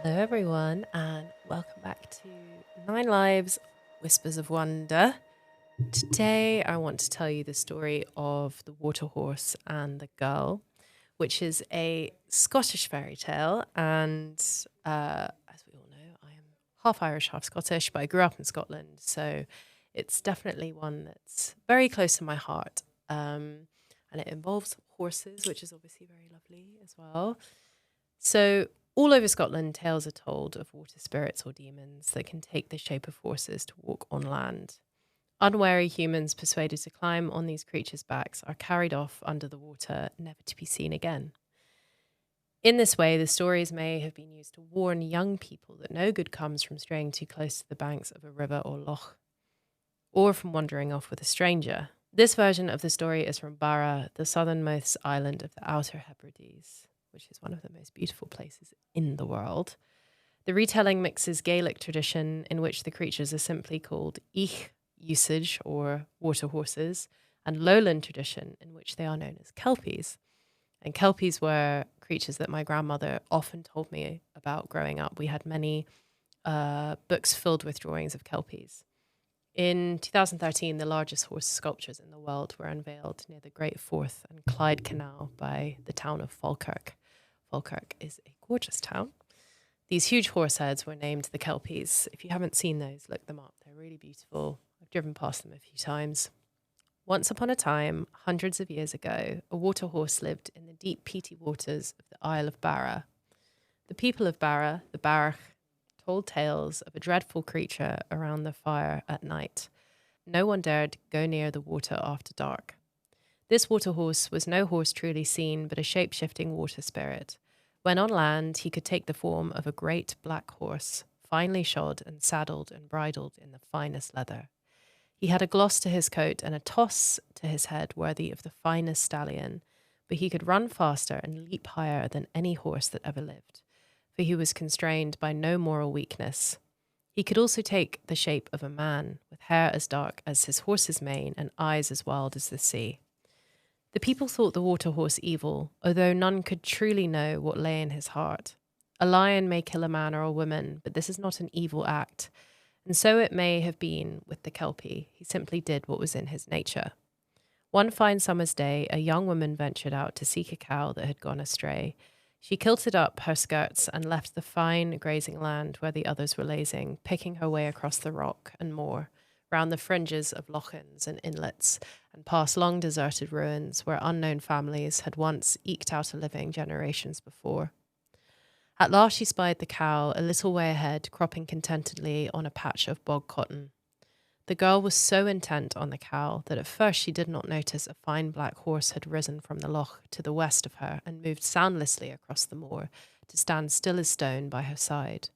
Hello, everyone, and welcome back to Nine Lives Whispers of Wonder. Today, I want to tell you the story of the water horse and the girl, which is a Scottish fairy tale. And as we all know, I am half Irish, half Scottish, but I grew up in Scotland. So it's definitely one that's very close to my heart. And it involves horses, which is obviously very lovely as well. So, all over Scotland, tales are told of water spirits or demons that can take the shape of horses to walk on land. Unwary humans persuaded to climb on these creatures' backs are carried off under the water, never to be seen again. In this way, the stories may have been used to warn young people that no good comes from straying too close to the banks of a river or loch, or from wandering off with a stranger. This version of the story is from Barra, the southernmost island of the Outer Hebrides, which is one of the most beautiful places in the world. The retelling mixes Gaelic tradition, in which the creatures are simply called ich usage, or water horses, and lowland tradition, in which they are known as kelpies. And kelpies were creatures that my grandmother often told me about growing up. We had many books filled with drawings of kelpies. In 2013, the largest horse sculptures in the world were unveiled near the Great Forth and Clyde Canal by the town of Falkirk. Falkirk is a gorgeous town. These huge horse heads were named the Kelpies. If you haven't seen those, look them up. They're really beautiful. I've driven past them a few times. Once upon a time, hundreds of years ago, a water horse lived in the deep peaty waters of the Isle of Barra. The people of Barra, the Barach, told tales of a dreadful creature around the fire at night. No one dared go near the water after dark. This water horse was no horse truly seen, but a shape-shifting water spirit. When on land, he could take the form of a great black horse, finely shod and saddled and bridled in the finest leather. He had a gloss to his coat and a toss to his head worthy of the finest stallion, but he could run faster and leap higher than any horse that ever lived, for he was constrained by no moral weakness. He could also take the shape of a man, with hair as dark as his horse's mane and eyes as wild as the sea. The people thought the water horse evil, although none could truly know what lay in his heart. A lion may kill a man or a woman, but this is not an evil act, and so it may have been with the Kelpie. He simply did what was in his nature. One fine summer's day, a young woman ventured out to seek a cow that had gone astray. She kilted up her skirts and left the fine grazing land where the others were lazing, picking her way across the rock and moor, round the fringes of lochans and inlets, and past long deserted ruins where unknown families had once eked out a living generations before. At last she spied the cow a little way ahead, cropping contentedly on a patch of bog cotton. The girl was so intent on the cow that at first she did not notice a fine black horse had risen from the loch to the west of her and moved soundlessly across the moor to stand still as stone by her side.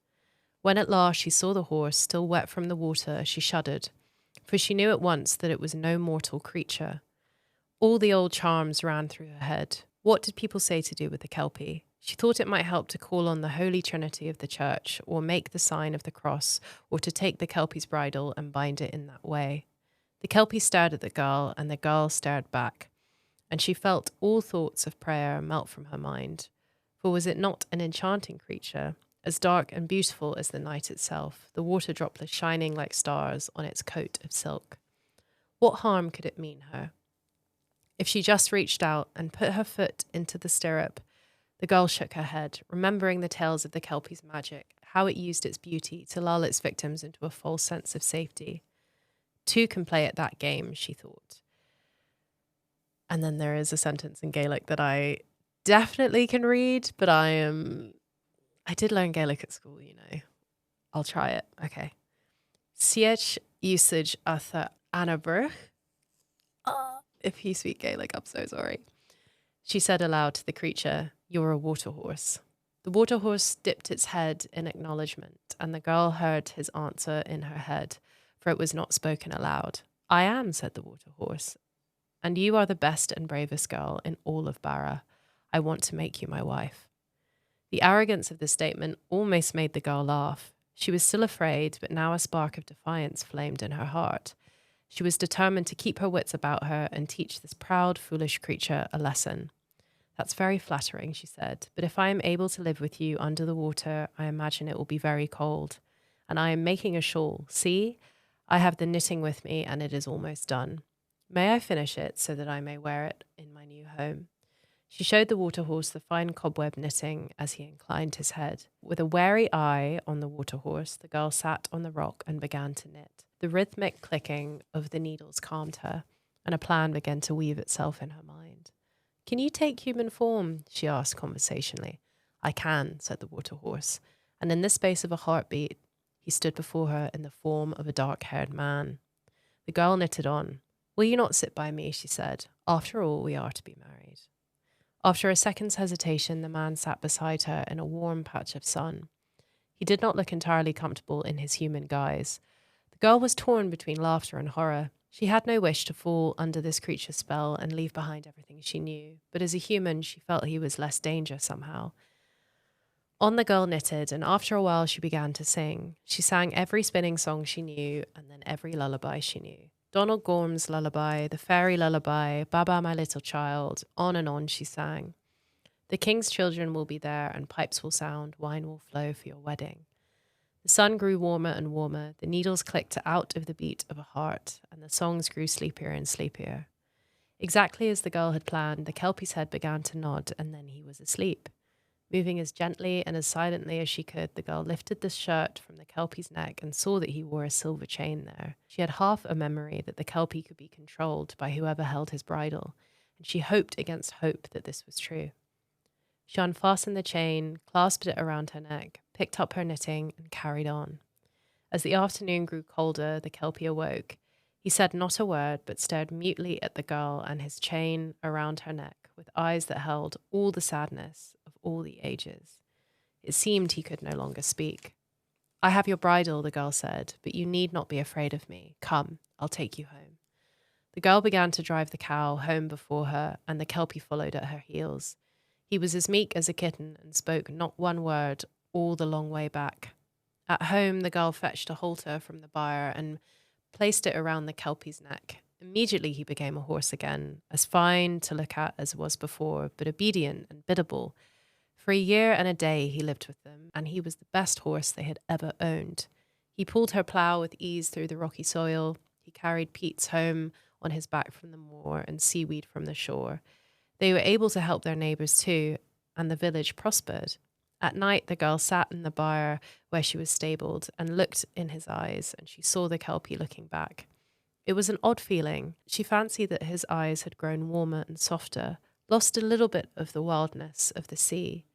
When at last she saw the horse, still wet from the water, she shuddered, for she knew at once that it was no mortal creature. All the old charms ran through her head. What did people say to do with the Kelpie? She thought it might help to call on the Holy Trinity of the Church, or make the sign of the cross, or to take the Kelpie's bridle and bind it in that way. The Kelpie stared at the girl, and the girl stared back, and she felt all thoughts of prayer melt from her mind. For was it not an enchanting creature, as dark and beautiful as the night itself, the water droplets shining like stars on its coat of silk? What harm could it mean her? If she just reached out and put her foot into the stirrup, the girl shook her head, remembering the tales of the Kelpie's magic, how it used its beauty to lull its victims into a false sense of safety. Two can play at that game, she thought. And then there is a sentence in Gaelic that I definitely can read, but I did learn Gaelic at school, you know. I'll try it. Okay. Siech usage atha anaburch. If you speak Gaelic, I'm so sorry. She said aloud to the creature, "You're a water horse." The water horse dipped its head in acknowledgement, and the girl heard his answer in her head, for it was not spoken aloud. "I am," said the water horse, "and you are the best and bravest girl in all of Barra. I want to make you my wife." The arrogance of this statement almost made the girl laugh. She was still afraid, but now a spark of defiance flamed in her heart. She was determined to keep her wits about her and teach this proud, foolish creature a lesson. That's very flattering, she said, but if I am able to live with you under the water, I imagine it will be very cold. And I am making a shawl. See, I have the knitting with me and it is almost done. May I finish it so that I may wear it in my new home? She showed the water horse the fine cobweb knitting as he inclined his head. With a wary eye on the water horse, the girl sat on the rock and began to knit. The rhythmic clicking of the needles calmed her, and a plan began to weave itself in her mind. Can you take human form? She asked conversationally. I can, said the water horse, and in the space of a heartbeat, he stood before her in the form of a dark-haired man. The girl knitted on. Will you not sit by me? She said. After all, we are to be married. After a second's hesitation, the man sat beside her in a warm patch of sun. He did not look entirely comfortable in his human guise. The girl was torn between laughter and horror. She had no wish to fall under this creature's spell and leave behind everything she knew, but as a human, she felt he was less danger somehow. On the girl knitted, and after a while she began to sing. She sang every spinning song she knew, and then every lullaby she knew. Donald Gorm's lullaby, the fairy lullaby, Baba, my little child, on and on she sang. The king's children will be there, and pipes will sound, wine will flow for your wedding. The sun grew warmer and warmer, the needles clicked out of the beat of a heart, and the songs grew sleepier and sleepier. Exactly as the girl had planned, the Kelpie's head began to nod, and then he was asleep. Moving as gently and as silently as she could, the girl lifted the shirt from the Kelpie's neck and saw that he wore a silver chain there. She had half a memory that the Kelpie could be controlled by whoever held his bridle, and she hoped against hope that this was true. She unfastened the chain, clasped it around her neck, picked up her knitting, and carried on. As the afternoon grew colder, the Kelpie awoke. He said not a word, but stared mutely at the girl and his chain around her neck, with eyes that held all the sadness of all the ages. It seemed he could no longer speak. I have your bridle, the girl said, but you need not be afraid of me. Come, I'll take you home. The girl began to drive the cow home before her, and the Kelpie followed at her heels. He was as meek as a kitten and spoke not one word all the long way back. At home, the girl fetched a halter from the byre and placed it around the Kelpie's neck. Immediately he became a horse again, as fine to look at as was before, but obedient and biddable. For a year and a day he lived with them, and he was the best horse they had ever owned. He pulled her plough with ease through the rocky soil. He carried peats home on his back from the moor and seaweed from the shore. They were able to help their neighbours too, and the village prospered. At night, the girl sat in the byre where she was stabled and looked in his eyes, and she saw the Kelpie looking back. It was an odd feeling. She fancied that his eyes had grown warmer and softer, lost a little bit of the wildness of the sea.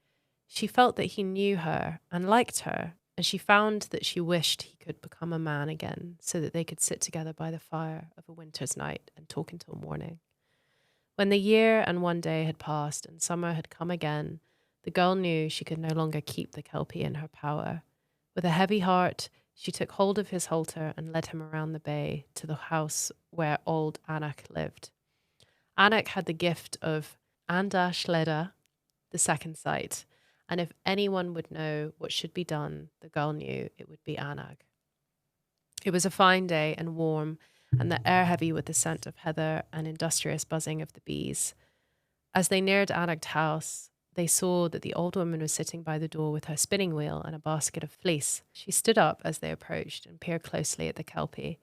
She felt that he knew her and liked her, and she found that she wished he could become a man again so that they could sit together by the fire of a winter's night and talk until morning. When the year and one day had passed and summer had come again, the girl knew she could no longer keep the Kelpie in her power. With a heavy heart, she took hold of his halter and led him around the bay to the house where old Anak lived. Anak had the gift of Anda Shleda, the second sight, and if anyone would know what should be done, the girl knew it would be Anak. It was a fine day and warm, and the air heavy with the scent of heather and industrious buzzing of the bees. As they neared Anak's house, they saw that the old woman was sitting by the door with her spinning wheel and a basket of fleece. She stood up as they approached and peered closely at the Kelpie.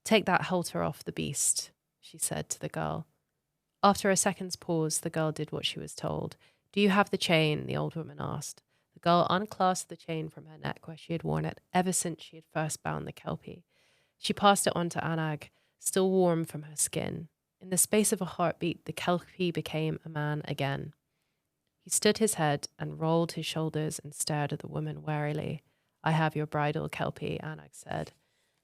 Take that halter off the beast, she said to the girl. After a second's pause, the girl did what she was told. Do you have the chain? The old woman asked. The girl unclasped the chain from her neck where she had worn it ever since she had first bound the Kelpie. She passed it on to Anag, still warm from her skin. In the space of a heartbeat, the Kelpie became a man again. He stood his head and rolled his shoulders and stared at the woman warily. I have your bridle, Kelpie, Anag said,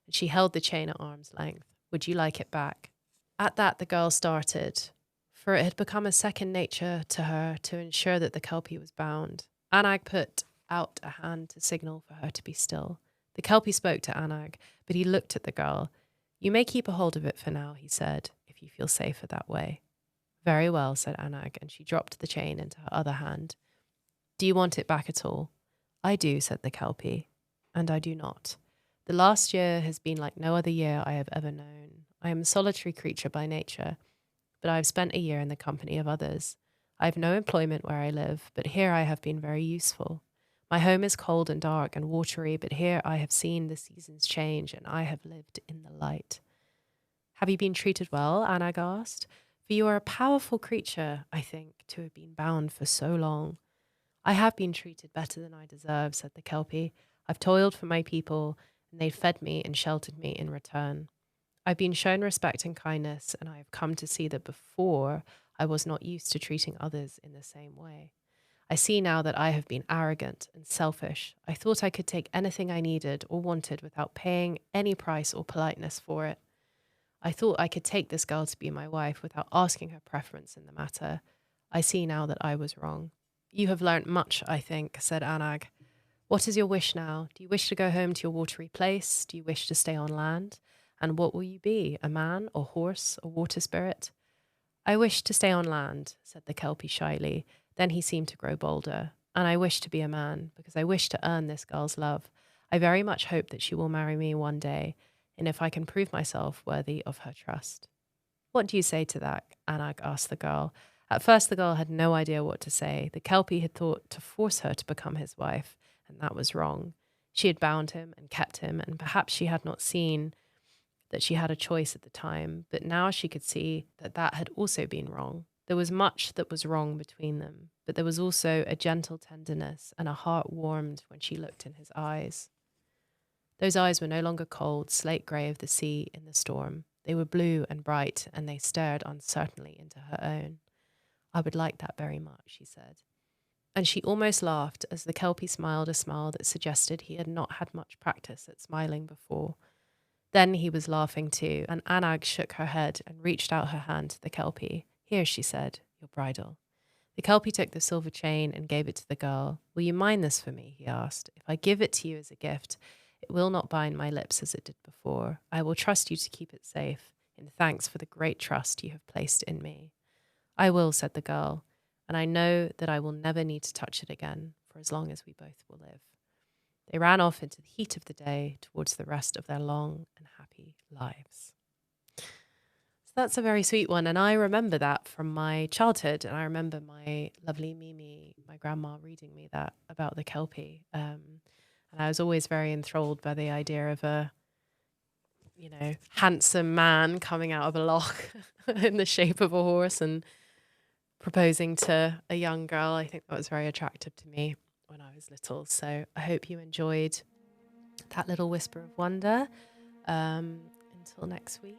and she held the chain at arm's length. Would you like it back? At that, the girl started, for it had become a second nature to her to ensure that the Kelpie was bound. Anag put out a hand to signal for her to be still. The Kelpie spoke to Anag, but he looked at the girl. You may keep a hold of it for now, he said, if you feel safer that way. Very well, said Anag, and she dropped the chain into her other hand. Do you want it back at all? I do, said the Kelpie, and I do not. The last year has been like no other year I have ever known. I am a solitary creature by nature, but I have spent a year in the company of others. I have no employment where I live, but here I have been very useful. My home is cold and dark and watery, but here I have seen the seasons change and I have lived in the light. Have you been treated well? Anag asked. For you are a powerful creature, I think, to have been bound for so long. I have been treated better than I deserve, said the Kelpie. I've toiled for my people, and they've fed me and sheltered me in return. I've been shown respect and kindness, and I have come to see that before I was not used to treating others in the same way. I see now that I have been arrogant and selfish. I thought I could take anything I needed or wanted without paying any price or politeness for it. I thought I could take this girl to be my wife without asking her preference in the matter. I see now that I was wrong. You have learnt much, I think, said Anag. What is your wish now? Do you wish to go home to your watery place? Do you wish to stay on land? And what will you be, a man, a horse, a water spirit? I wish to stay on land, said the Kelpie shyly. Then he seemed to grow bolder. And I wish to be a man, because I wish to earn this girl's love. I very much hope that she will marry me one day, and if I can prove myself worthy of her trust. What do you say to that? Anag asked the girl. At first, the girl had no idea what to say. The Kelpie had thought to force her to become his wife, and that was wrong. She had bound him and kept him, and perhaps she had not seen that she had a choice at the time, but now she could see that that had also been wrong. There was much that was wrong between them, but there was also a gentle tenderness, and a heart warmed when she looked in his eyes. Those eyes were no longer cold, slate grey of the sea in the storm. They were blue and bright, and they stared uncertainly into her own. I would like that very much, she said. And she almost laughed as the Kelpie smiled a smile that suggested he had not had much practice at smiling before. Then he was laughing too, and Anag shook her head and reached out her hand to the Kelpie. Here, she said, your bridle. The Kelpie took the silver chain and gave it to the girl. Will you mind this for me? He asked. If I give it to you as a gift, it will not bind my lips as it did before. I will trust you to keep it safe, in thanks for the great trust you have placed in me. I will, said the girl, and I know that I will never need to touch it again for as long as we both will live. They ran off into the heat of the day towards the rest of their long and happy lives. So that's a very sweet one. And I remember that from my childhood. And I remember my lovely Mimi, my grandma, reading me that about the Kelpie. And I was always very enthralled by the idea of a, handsome man coming out of a loch in the shape of a horse and proposing to a young girl. I think that was very attractive to me when I was little. So I hope you enjoyed that little whisper of wonder. Until next week,